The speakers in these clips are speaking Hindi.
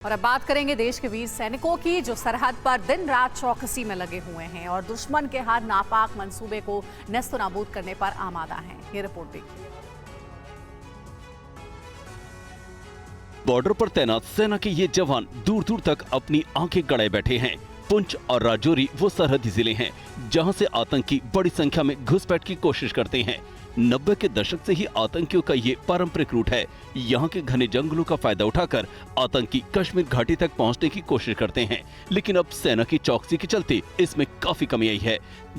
और अब बात करेंगे देश के वीर सैनिकों की, जो सरहद पर दिन रात चौकसी में लगे हुए हैं और दुश्मन के हर नापाक मंसूबे को नेस्तनाबूद करने पर आमादा हैं। ये रिपोर्ट देखिए। बॉर्डर पर तैनात सेना के ये जवान दूर दूर तक अपनी आंखें गड़े बैठे हैं। पुंछ और राजौरी वो सरहदी जिले हैं जहां से आतंकी बड़ी संख्या में घुसपैठ की कोशिश करते हैं। 90 के दशक से ही आतंकियों का ये पारंपरिक रूट है। यहाँ के घने जंगलों का फायदा उठाकर आतंकी कश्मीर घाटी तक पहुँचने की कोशिश करते हैं, लेकिन अब सेना की चौकसी के चलते इसमें काफी कमी आई है।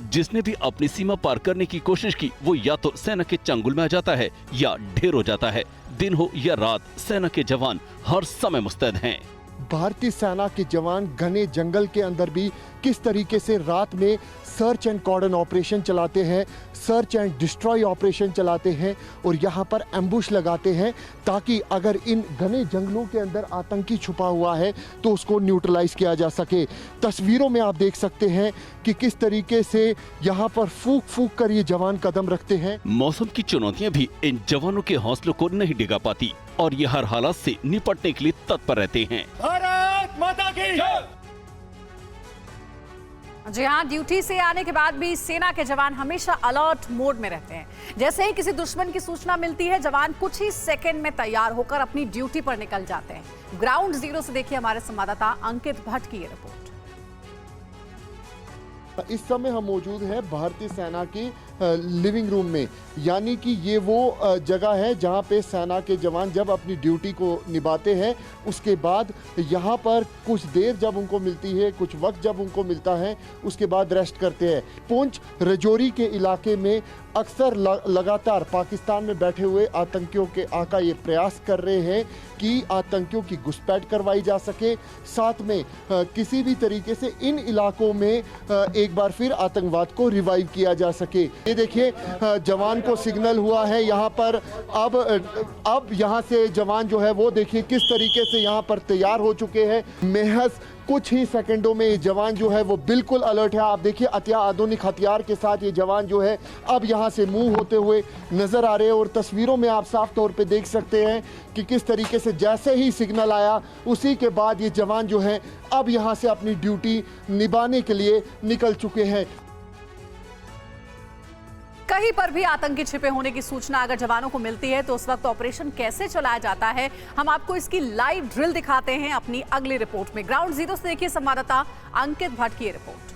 जिसने भी अपनी सीमा पार करने की कोशिश की वो या तो सेना के चंगुल में आ जाता है या ढेर हो जाता है। दिन हो या रात, सेना के जवान हर समय मुस्तैद हैं। भारतीय सेना के जवान घने जंगल के अंदर भी किस तरीके से रात में सर्च एंड कॉर्डन ऑपरेशन चलाते हैं, सर्च एंड डिस्ट्रॉय ऑपरेशन चलाते हैं और यहाँ पर एम्बुश लगाते हैं, ताकि अगर इन घने जंगलों के अंदर आतंकी छुपा हुआ है तो उसको न्यूट्रलाइज किया जा सके। तस्वीरों में आप देख सकते हैं कि किस तरीके से यहाँ पर फूक फूक कर ये जवान कदम रखते हैं। मौसम की चुनौतियाँ भी इन जवानों के हौसलों को नहीं डिगा पाती और ये हर हालात से निपटने के लिए तत्पर रहते हैं। भारत माता की जय। जी हाँ, ड्यूटी से आने के बाद भी सेना के जवान हमेशा अलर्ट मोड में रहते हैं। जैसे ही किसी दुश्मन की सूचना मिलती है, जवान कुछ ही सेकंड में तैयार होकर अपनी ड्यूटी पर निकल जाते हैं। ग्राउंड जीरो से देखिए हमारे संवाददाता अंकित भट्ट की ये रिपोर्ट। इस समय हम मौजूद हैं भारतीय सेना की लिविंग रूम में, यानी कि ये वो जगह है जहाँ पे सेना के जवान जब अपनी ड्यूटी को निभाते हैं, उसके बाद यहाँ पर कुछ देर जब उनको मिलती है, कुछ वक्त जब उनको मिलता है, उसके बाद रेस्ट करते हैं। पुंछ राजौरी के इलाके में अक्सर लगातार पाकिस्तान में बैठे हुए आतंकियों के आका ये प्रयास कर रहे हैं कि आतंकियों की घुसपैठ करवाई जा सके, साथ में किसी भी तरीके से इन इलाकों में एक बार फिर आतंकवाद को रिवाइव किया जा सके। ये देखिए, जवान को सिग्नल हुआ है यहाँ पर। अब यहाँ से जवान जो है वो देखिए किस तरीके से यहाँ पर तैयार हो चुके हैं। महज कुछ ही सेकंडों में ये जवान जो है वो बिल्कुल अलर्ट है। आप देखिए, आधुनिक हथियार के साथ ये जवान जो है अब यहाँ से मूव होते हुए नजर आ रहे हैं और तस्वीरों में आप साफ तौर पे देख सकते हैं कि किस तरीके से जैसे ही सिग्नल आया उसी के बाद ये जवान जो है अब यहाँ से अपनी ड्यूटी निभाने के लिए निकल चुके हैं। कहीं पर भी आतंकी छिपे होने की सूचना अगर जवानों को मिलती है तो उस वक्त ऑपरेशन कैसे चलाया जाता है, हम आपको इसकी लाइव ड्रिल दिखाते हैं अपनी अगली रिपोर्ट में। ग्राउंड जीरो से देखिए संवाददाता अंकित भट्ट की रिपोर्ट।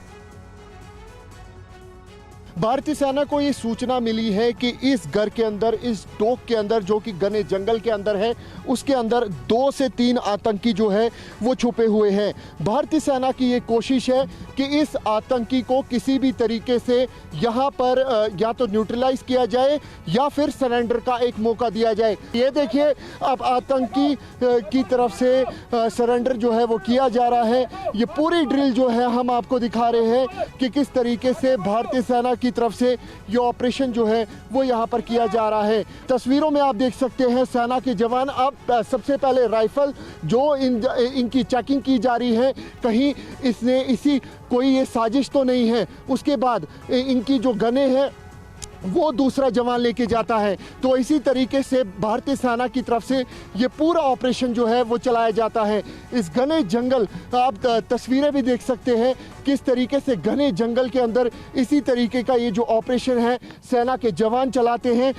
भारतीय सेना को ये सूचना मिली है कि इस घर के अंदर, इस टोक के अंदर जो कि घने जंगल के अंदर है, उसके अंदर 2 से 3 आतंकी जो है वो छुपे हुए हैं। भारतीय सेना की ये कोशिश है कि इस आतंकी को किसी भी तरीके से यहाँ पर या तो न्यूट्रलाइज किया जाए या फिर सरेंडर का एक मौका दिया जाए। ये देखिए, अब आतंकी की तरफ से सरेंडर जो है वो किया जा रहा है। ये पूरी ड्रिल जो है हम आपको दिखा रहे हैं कि किस तरीके से भारतीय सेना की तरफ से ये ऑपरेशन जो है वो यहाँ पर किया जा रहा है। तस्वीरों में आप देख सकते हैं सेना के जवान अब सबसे पहले राइफल जो इनकी चेकिंग की जा रही है, कहीं इसने इसी कोई ये साजिश तो नहीं है। उसके बाद इनकी जो गने हैं वो दूसरा जवान लेके जाता है। तो इसी तरीके से भारतीय सेना की तरफ से ये पूरा ऑपरेशन जो है वो चलाया जाता है। इस घने जंगल, आप तस्वीरें भी देख सकते हैं किस तरीके से घने जंगल के अंदर इसी तरीके का ये जो ऑपरेशन है सेना के जवान चलाते हैं।